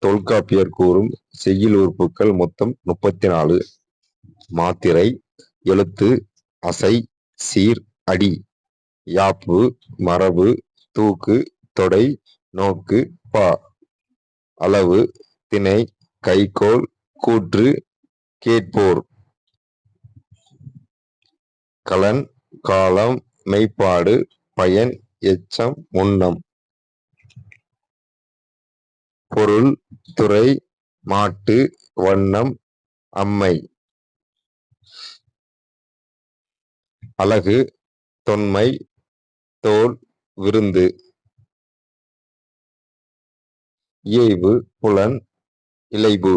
தொல்காப்பியர் கூறும் செய்யுள் உறுப்புக்கள் மொத்தம் 34. மாத்திரை, எழுத்து, அசை, சீர், அடி, யாப்பு, மரபு, தூக்கு, தொடை, நோக்கு, பா, அளவு, திணை, கைக்கோள், கூற்று, கேட்போர், களன், காலம், மெய்ப்பாடு, பயன், எச்சம், முன்னம், பொருள், துறை, மாட்டு, வண்ணம், அம்மை, அழகு, தொன்மை, தோல், விருந்து, இயைபு, புலன், இலைபு.